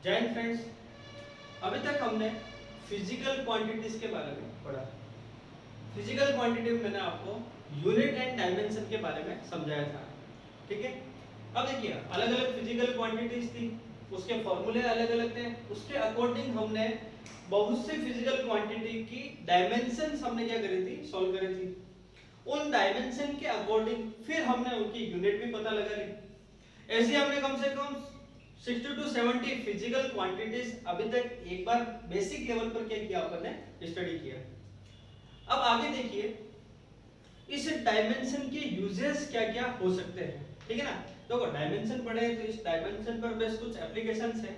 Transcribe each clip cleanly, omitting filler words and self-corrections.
जय हिंद फ्रेंड्स। अभी तक हमने फिजिकल क्वांटिटीज के बारे में पढ़ा। फिजिकल क्वांटिटी में मैंने आपको यूनिट एंड डायमेंशन के बारे में समझाया था। ठीक है, अब देखिए अलग अलग फिजिकल क्वांटिटीज थी, उसके फॉर्मूले अलग अलग थे। उसके अकॉर्डिंग हमने बहुत सी फिजिकल क्वांटिटी की डायमेंशन हमने क्या करी थी, सॉल्व करी थी। उन डायमेंशन के अकॉर्डिंग फिर हमने उनकी यूनिट भी पता लगा ली। ऐसे हमने कम से कम 60 to 70 फिजिकल क्वांटिटीज अभी तक एक बार बेसिक लेवल पर क्या किया, अपन ने स्टडी किया। अब आगे देखिए इस डायमेंशन के यूजेस क्या क्या हो सकते हैं। ठीक है ना, देखो डायमेंशन पढ़े तो इस डायमेंशन पर बेस कुछ एप्लीकेशंस हैं।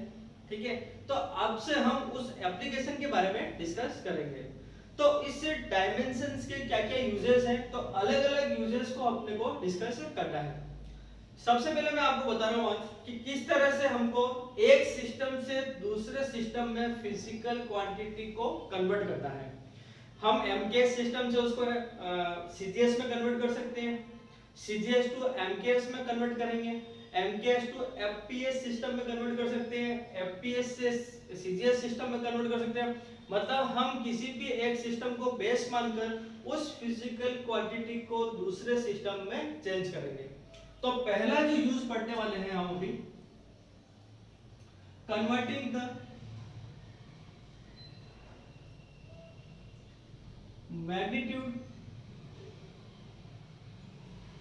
ठीक है, तो आपसे हम उस एप्लीकेशन के बारे में डिस्कस करेंगे। तो इस डायमेंशंस के क्या क्या यूजेस हैं, तो अलग अलग यूजेस को अपने को डिस्कस करना है। सबसे पहले मैं आपको बता रहा हूं आज कि किस तरह से हमको एक सिस्टम से दूसरे सिस्टम में फिजिकल क्वांटिटी को कन्वर्ट करना है। हम एमकेएस सिस्टम से उसको सीजीएस में कन्वर्ट कर सकते हैं, सीजीएस टू एमकेएस में कन्वर्ट करेंगे, एमकेएस टू एफपीएस सिस्टम में कन्वर्ट कर सकते हैं, एफपीएस से सीजीएस सिस्टम में कन्वर्ट कर सकते हैं। मतलब हम किसी भी एक सिस्टम को बेस मानकर उस फिजिकल क्वांटिटी को दूसरे सिस्टम में चेंज करेंगे। तो पहला जो यूज पढ़ने वाले हैं हम अभी, converting the magnitude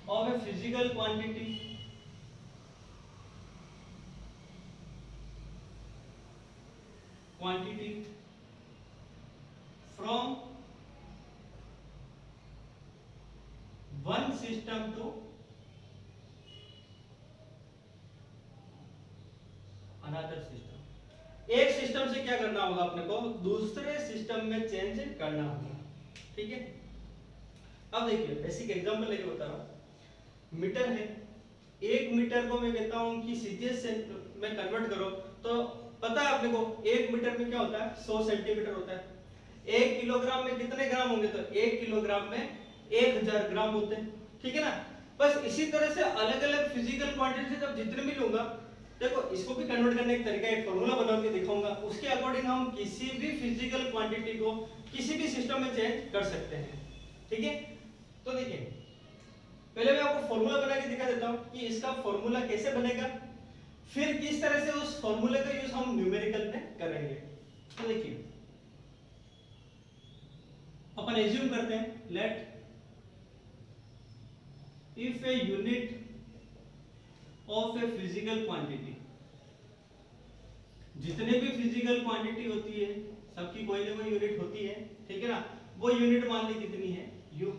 of a physical quantity from one system to another system. एक सिस्टम से क्या करना होगा अपने को, दूसरे सिस्टम में चेंज करना होगा। ठीक है, अब देखिए बेसिक एग्जांपल लेके बता रहा हूं। मीटर है, एक मीटर को मैं कहता हूं कि सीजीएस से में कन्वर्ट करो तो पता है अपने को एक मीटर में क्या होता है, 100 सेंटीमीटर होता है। एक किलोग्राम में कितने ग्राम होंगे, तो एक किलोग्राम में 1000 ग्राम होते हैं। ठीक है ना, बस इसी तरह से अलग अलग फिजिकल क्वांटिटी से जब जितने भी लूंगा, देखो इसको भी कन्वर्ट करने का तरीका एक फार्मूला बना के दिखाऊंगा, उसके अकॉर्डिंग हम किसी भी फिजिकल क्वांटिटी को किसी भी सिस्टम में चेंज कर सकते हैं। ठीक है, तो देखिए पहले मैं आपको फार्मूला बना के दिखा देता हूं कि इसका फार्मूला कैसे बनेगा, फिर किस तरह से उस फार्मूले का यूज हम न्यूमेरिकल में करेंगे। तो देखिए अपन एज्यूम करते हैं, let if a unit of a physical quantity, जितने भी फिजिकल क्वांटिटी होती है सबकी कोई ना कोई यूनिट होती है। ठीक है ना, वो यूनिट मान ली कितनी है, यू।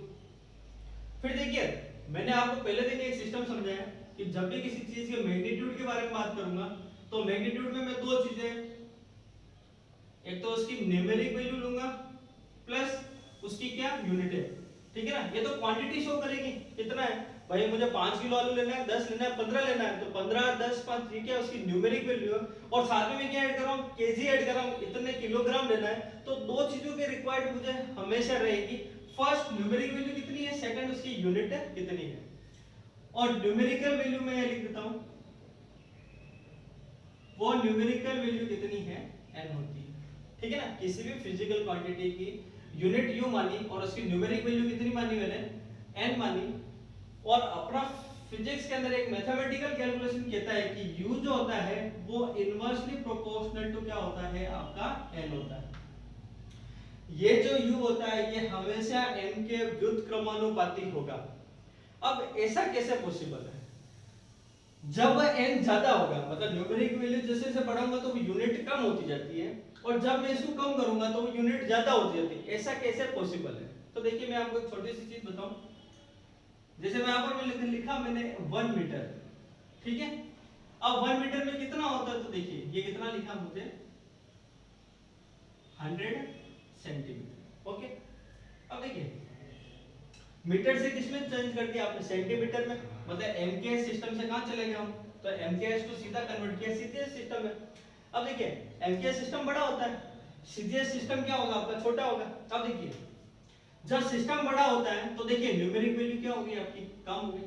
फिर देखिए मैंने आपको पहले दिन एक सिस्टम समझाया कि जब भी किसी चीज के मैग्नीट्यूड के बारे में बात करूंगा तो मैग्नीट्यूड में मैं दो चीजें, एक तो उसकी न्यूमेरिक वैल्यू लूंगा प्लस उसकी क्या यूनिट है। ठीक है ना, ये तो क्वांटिटी शो करेगी कितना है, भाई मुझे 5 किलो आलू लेना है, 10 लेना है, 15 लेना है, तो 15 10 5 ठीक है, उसकी न्यूमेरिक वैल्यू है। और साथ में मैं क्या ऐड कर रहा हूं, केजी ऐड कर रहा हूं, इतने किलोग्राम लेना है। तो दो चीजों के रिक्वायर्ड मुझे हमेशा रहेगी, फर्स्ट न्यूमेरिक वैल्यू कितनी है, सेकंड उसकी यूनिट कितनी है। और न्यूमेरिकल वैल्यू मैं लिख देता हूं, वो न्यूमेरिकल वैल्यू कितनी है, n होती है। ठीक है ना, किसी भी फिजिकल क्वांटिटी की यूनिट u मानी और उसकी न्यूमेरिक वैल्यू कितनी मानी मैंने, n मानी। और अपना फिजिक्स के अंदर एक मैथमेटिकल कैलकुलेशन कहता है कि u जो होता है वो इनवर्सली प्रोपोर्शनल टू क्या होता है, आपका n होता है। ये जो u होता है ये हमेशा n के व्युत्क्रमानुपाती होगा। अब ऐसा कैसे पॉसिबल है, जब n ज्यादा होगा, मतलब न्यूमेरिक वैल्यू जैसे जैसे बढ़ाऊंगा तो यूनिट कम होती जाती है, और जब मैं इसको कम करूंगा तो यूनिट ज्यादा होती जाती है। ऐसा कैसे पॉसिबल है, तो देखिए मैं आपको एक छोटी सी चीज बताऊं। जैसे मैं यहाँ पर लिखा मैंने 1 मीटर। ठीक है, अब 1 मीटर में कितना होता है, तो देखिए ये कितना लिखा मुझे, 100 सेंटीमीटर। ओके, अब देखिए मीटर से किसमें चेंज कर दिया आपने, सेंटीमीटर में, मतलब एमकेएस सिस्टम से कहां चले गए हम, तो एमकेएस को सीधा कन्वर्ट किया सीजीएस सिस्टम में। अब देखिए एमकेएस सिस्टम बड़ा होता है, सीजीएस सिस्टम क्या होगा आपका, छोटा होगा। अब देखिए जब सिस्टम बड़ा होता है तो देखिए न्यूमेरिक वैल्यू क्या होगी आपकी, कम होगी।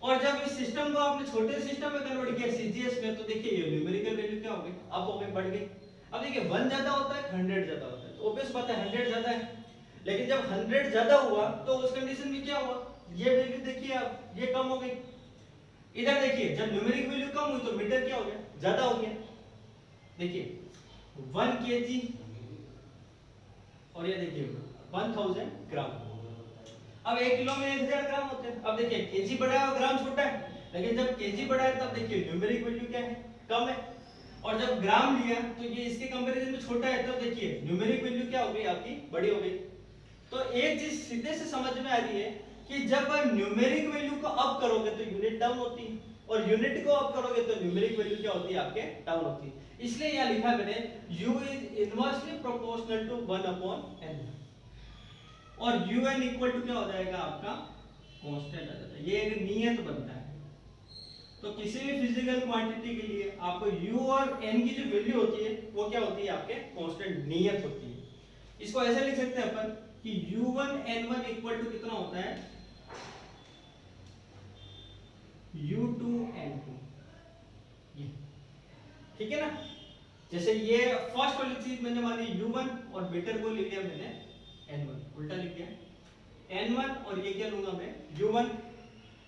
और जब इस सिस्टम को आपने छोटे सिस्टम में कन्वर्ट किया सीजीएस में, तो देखिए ये न्यूमेरिकल वैल्यू क्या होगी, गई, अप हो गई, बढ़ गई। अब देखिए 1 ज्यादा होता है, 100 ज्यादा होता है, तो ऑब्वियस बात है 100 ज्यादा है। लेकिन जब 100 ज्यादा हुआ तो उस कंडीशन में क्या हुआ, ये वैल्यू देखिए आप, ये कम हो गई। इधर देखिए जब न्यूमेरिक वैल्यू कम हुई तो मीटर क्या हो गया, ज्यादा हो गया। देखिए 1 kg और ये देखिए 1000 ग्राम। अब 1 किलो में 1000 ग्राम होते हैं। अब देखिए केजी बड़ा है और ग्राम छोटा है, लेकिन जब केजी बड़ा है तब देखिए न्यूमेरिक वैल्यू क्या है, कम है। और जब ग्राम लिया तो ये इसके कंपैरिजन में छोटा है, तब देखिए न्यूमेरिक वैल्यू क्या हो गई आपकी, बड़ी हो गई। तो एक चीज सीधे से समझ में आ रही है कि जब न्यूमेरिक वैल्यू को अप करोगे तो यूनिट डाउन होती है, और यूनिट को अप करोगे तो न्यूमेरिक वैल्यू क्या होती है आपके, डाउन होती है। इसलिए यहाँ लिखा है मैंने u is inversely proportional to 1/n, और un इक्वल टू क्या हो जाएगा आपका, कांस्टेंट आ जाता है। ये एक नियत बनता है। तो किसी भी फिजिकल क्वांटिटी के लिए आपको u और n की जो वैल्यू होती है वो क्या होती है आपके, कांस्टेंट, नियत होती है। इसको ऐसे लिख सकते हैं अपन कि u1 n1 इक्वल टू कितना होता है, u2 n2, ये ठीक है ना। जैसे ये फर्स्ट वाली चीज मैंने मानी u1 और मीटर को ले लिया मैंने n1, उल्टा लिख दिया n1, और ये क्या लूंगा मैं u1,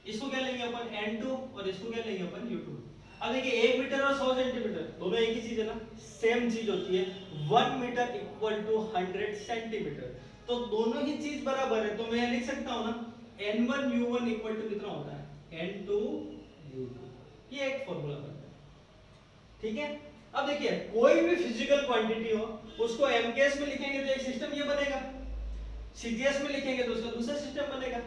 इसको क्या लेंगे अपन n2, और इसको क्या लेंगे अपन u2। अब देखिए 1 मीटर और 100 सेंटीमीटर दोनों एक ही चीज है ना, सेम चीज होती है। 1 मीटर इक्वल टू 100 सेंटीमीटर, तो दोनों ही चीज बराबर है। तो मैं लिख सकता हूं ना n1 u1 इक्वल टू कितना होता है, n2 u2। ये एक फॉर्मूला बनता है, ठीक है। अब देखिए कोई भी फिजिकल क्वांटिटी हो उसको एमकेएस में लिखेंगे तो एक सिस्टम ये बनेगा, सीजीएस में लिखेंगे तो उसका दूसरा सिस्टम बनेगा।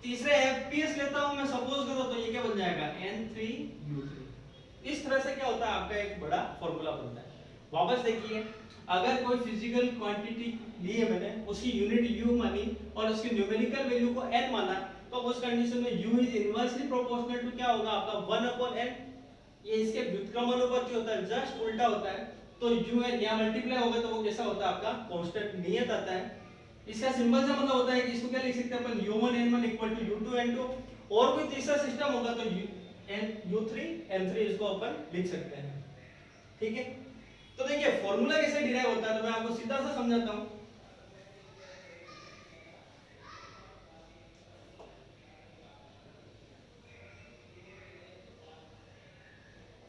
तीसरे एफपीएस लेता हूं मैं, सपोज करो, तो ये क्या बन जाएगा n3u3। इस तरह से क्या होता है आपका एक बड़ा फॉर्मूला बनता है। वापस देखिए, अगर कोई फिजिकल क्वांटिटी ली है मैंने, उसकी यूनिट u मानी और उसकी न्यूमेरिकल वैल्यू को n माना, तो उस कंडीशन में u is inversely proportional to क्या होगा आपका 1/n। ये इसके व्युत्क्रमानुपाती होता है, जस्ट उल्टा होता है। तो un यहां मल्टीप्लाई होगा तो वो कैसा होता है आपका, कांस्टेंट, नियत आता है। इसका सिंबल से मतलब होता है कि इसको क्या लिख सकते हैं अपन u1 n1 equal to u2 n2, और कोई तीसरा सिस्टम होगा तो u3 n3 इसको अपन लिख सकते हैं, ठीक है। तो देखिए फॉर्मूला कैसे डिराइव होता है, तो मैं आपको सीधा सा समझाता हूं।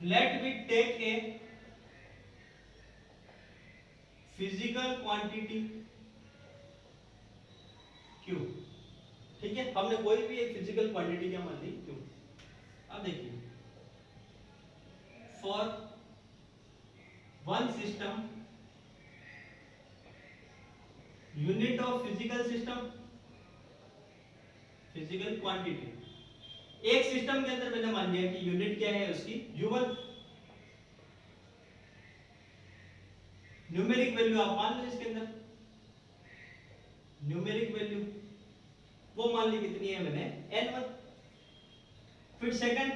Let me take a physical quantity Q, ठीक है। हमने कोई भी एक फिजिकल क्वांटिटी क्या मान ली, Q। अब देखिए for one system, unit of physical system, physical quantity, एक सिस्टम के अंदर मैंने मान लिया कि यूनिट क्या है उसकी u1, न्यूमेरिक वैल्यू आप मान लो इसके अंदर, न्यूमेरिक वैल्यू वो मान ली कितनी है मैंने n1। फिर सेकंड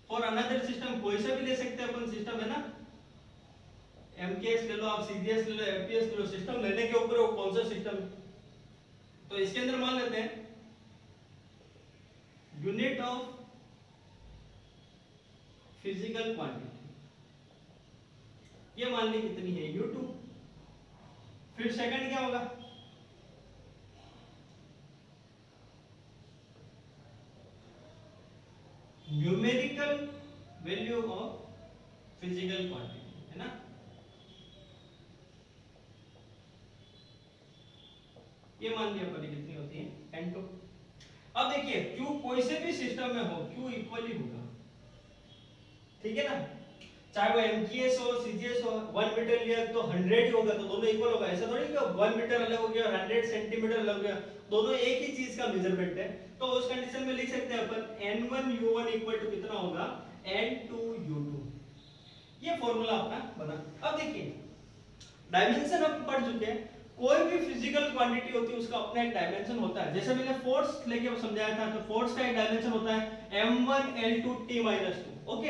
फॉर अनदर सिस्टम, कोई सा भी ले सकते हैं अपन, सिस्टम है ना, एमकेएस ले लो आप, सीजीएस ले लो, एफपीएस ले लो, सिस्टम लेने के ऊपर वो कौन सा सिस्टम। तो इसके अंदर मान लेते हैं यूनिट ऑफ फिजिकल क्वांटिटी, ये मान ली कितनी है u2। फिर सेकंड क्या होगा, numerical value of physical quantity, है ना। ये मान लिया अपन कितनी होती है n2। अब देखिए q कोई से भी सिस्टम में हो, q इक्वली होगा, ठीक है ना। चाहे वो एमजीएस हो, सीजीएस हो, 1 मीटर लिया तो 100 ही होगा, तो दोनों इक्वल होगा। ऐसा थोड़ी कि 1 मीटर अलग हो गया और 100 सेंटीमीटर अलग हो गया, दोनों एक ही चीज का मेजरमेंट है। तो उस कंडीशन में लिख सकते हैं अपन n1 u1 इक्वल टू कितना होगा n2 u2। ये फॉर्मूला अपना बना। अब देखिए डायमेंशन हम पढ़ चुके हैं, कोई भी फिजिकल क्वांटिटी होती है उसका अपना एक डायमेंशन होता है। जैसे मैंने फोर्स लेके समझाया था, तो फोर्स का एक डायमेंशन होता है m1l2t-2, ओके।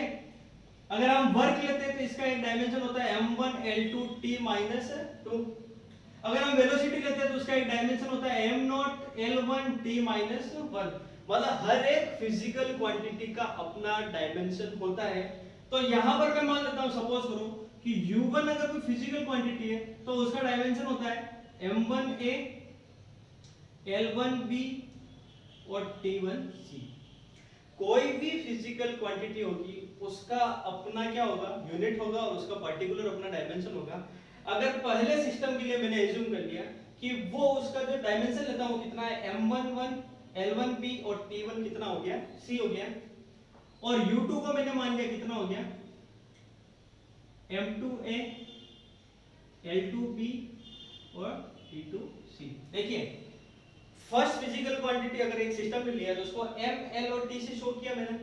अगर हम वर्क लेते हैं तो इसका एक डायमेंशन होता है m1l2t-2। अगर हम वेलोसिटी लेते हैं तो उसका एक डायमेंशन होता है m0l1t-1। मतलब हर एक फिजिकल क्वांटिटी का अपना डायमेंशन होता है। तो यहां पर मैं मान लेता हूं, सपोज करो कि u1 अगर कोई फिजिकल क्वांटिटी है तो उसका डायमेंशन होता है m1a l1b और t1c। कोई भी फिजिकल क्वांटिटी होगी उसका अपना क्या होगा, यूनिट होगा और उसका पर्टिकुलर अपना डायमेंशन होगा। अगर पहले सिस्टम के लिए मैंने एज्यूम कर लिया कि वो उसका जो डायमेंशन लेता है वो कितना है m11 l1b और t1 कितना हो गया c हो गया, और u2 को मैंने मान लिया कितना हो गया m2a l2b और t2c। देखिए फर्स्ट फिजिकल क्वांटिटी अगर एक सिस्टम में लिया तो उसको m l और t से शो किया मैंने,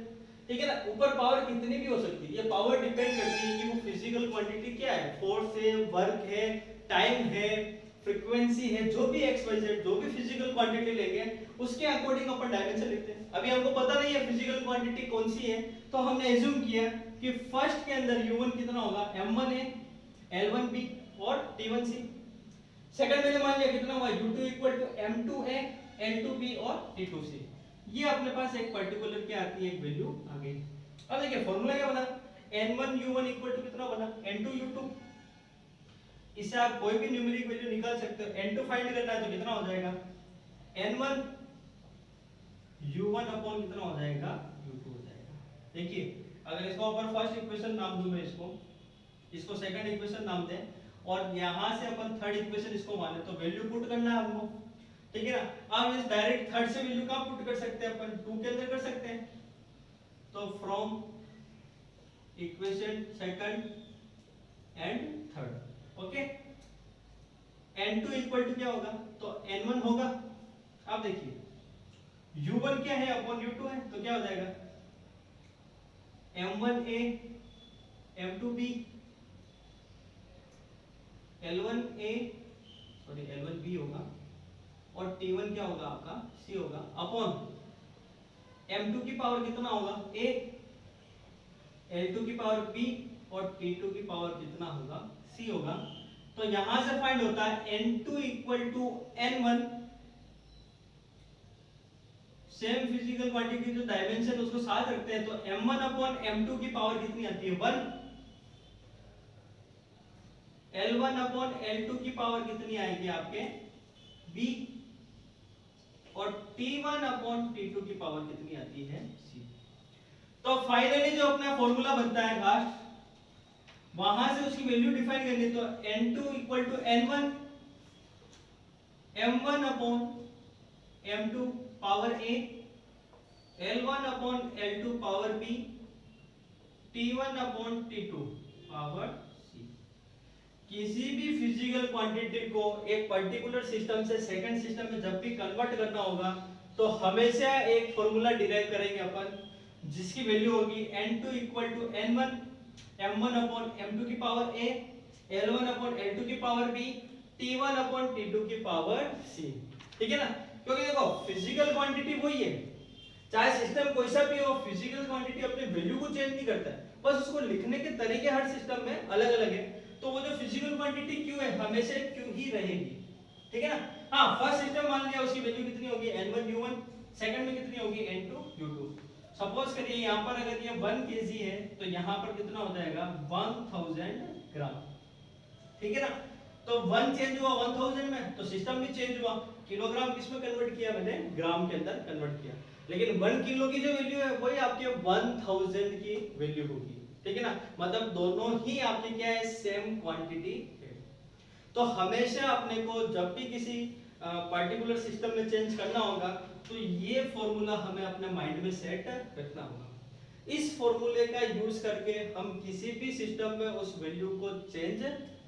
ठीक है ना। ऊपर पावर कितनी भी हो सकती है, ये पावर डिपेंड करती है कि वो फिजिकल क्वांटिटी क्या है, फोर्स है, वर्क है, टाइम है, फ्रीक्वेंसी है, जो भी एक्स वाई जेड जो भी फिजिकल क्वांटिटी लेंगे उसके अकॉर्डिंग अपन डायमेंशन लिखते हैं। अभी हमको पता नहीं है फिजिकल क्वांटिटी कौन सी है, तो हमने एज्यूम किया कि फर्स्ट के अंदर u1 कितना होगा m1a l1b और t1c। सेकंड मैंने मान लिया कितना हुआ u2 equal to m2a l2b और t2c। ये अपने पास एक पर्टिकुलर क्या आती है, एक वैल्यू आ गई। अब देखिए फॉर्मूला क्या बना, n1u1 इक्वल टू कितना बना n2u2। इससे आप कोई भी न्यूमेरिक वैल्यू निकाल सकते हो। n2 फाइंड करना है तो कितना हो जाएगा n1 u1 अपॉन कितना हो जाएगा u2 हो जाएगा। देखिए अगर इसको अपन फर्स्ट इक्वेशन नाम दूं मैं, इसको सेकंड इक्वेशन नाम दें और यहां से अपन थर्ड इक्वेशन इसको माने तो वैल्यू पुट करना है हमको, ठीक है ना। अब इस डायरेक्ट थर्ड से वैल्यू कहां पुट कर सकते हैं अपन, 2 के अंदर कर सकते हैं। तो from equation second and third, okay. n2 equal to क्या होगा, तो n1 होगा। अब देखिए u1 क्या है अपॉन u2 है, तो क्या हो जाएगा m1a m2b l1a sorry l1b होगा और t1 क्या होगा आपका c होगा अपॉन m2 की पावर कितना होगा a, l2 की पावर b और t2 की पावर कितना होगा c होगा। तो यहां से फाइंड होता है n2 equal to n1, same physical quantity जो डायमेंशन उसको साथ रखते हैं, तो m1 अपॉन m2 की पावर कितनी आती है 1, l1 अपॉन l2 की पावर कितनी आएगी आपके b और t1 अपॉन t2 की पावर कितनी आती है c। तो फाइनली जो अपना फॉर्मूला बनता है लास्ट, वहां से उसकी वैल्यू डिफाइन करनी, तो n2 equal to n1 m1 upon m2 power a l1 upon l2 power b t1 upon t2 power c। किसी भी फिजिकल क्वांटिटी को एक पर्टिकुलर सिस्टम से सेकंड सिस्टम में जब भी कन्वर्ट करना होगा तो हमेशा एक फॉर्मूला डिराइव करेंगे अपन जिसकी वैल्यू होगी n2 equal to n1 m1 upon m2 की power a l1 upon l2 की power b t1 upon t2 की पावर c, ठीक है ना। क्योंकि देखो फिजिकल क्वांटिटी वही है, चाहे सिस्टम कोई सा भी हो, फिजिकल क्वांटिटी अपने वैल्यू को चेंज नहीं करता है, बस उसको लिखने के तरीके हर सिस्टम में अलग अलग है। तो वो जो फिजिकल क्वांटिटी q है हमेशा q ही रहेगी, ठीक है ना। हाँ फर्स्ट सिस्टम मान लिया उसकी वैल्यू कितनी होगी n1u1, सेकंड में कितनी होगी n2u2। सपोज करिए यहाँ पर अगर ये 1 kg है तो यहाँ पर कितना हो जाएगा 1000 ग्राम, ठीक है ना। तो 1 चेंज हुआ 1000 में तो सिस्टम भी चेंज हुआ, किलोग्राम किस में कन्वर्ट किया मैंने, ग्राम के अंदर कन्वर्ट किया। लेकिन 1 किलो की जो वैल्यू है वही आपके 1000 की वैल्यू होगी, ठीक है ना। मतलब दोनों ही आपके क्या है सेम क्वांटिटी है। तो हमेशा अपने को जब भी किसी पर्टिकुलर सिस्टम में चेंज करना होगा तो ये फॉर्मूला हमें अपने माइंड में सेट रखना होगा। इस फॉर्मूले का यूज करके हम किसी भी सिस्टम में उस वैल्यू को चेंज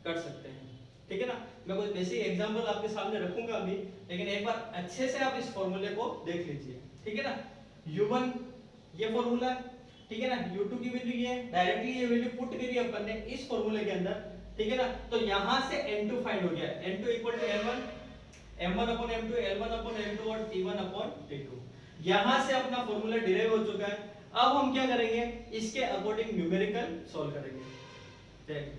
कर सकते हैं, ठीक है ना। मैं कुछ बेसिक एग्जांपल आपके सामने रखूंगा अभी, लेकिन एक बार अच्छे से आप इस फॉर्मूले को देख लीजिए, ठीक है ना। u1 ये फॉर्मूला, ठीक है ना, u2 की वैल्यू ये डायरेक्टली ये वैल्यू पुट करी अपन ने इस फॉर्मूले के अंदर, ठीक है ना। तो यहां से n2 फाइंड हो गया, n2 equal to n1 m1 upon m2 ल1 अपॉन l2 और t1 अपॉन t2। यहां से अपना फॉर्मूला डिराइव हो चुका है। अब हम क्या करेंगे, इसके अकॉर्डिंग न्यूमेरिकल सॉल्व करेंगे।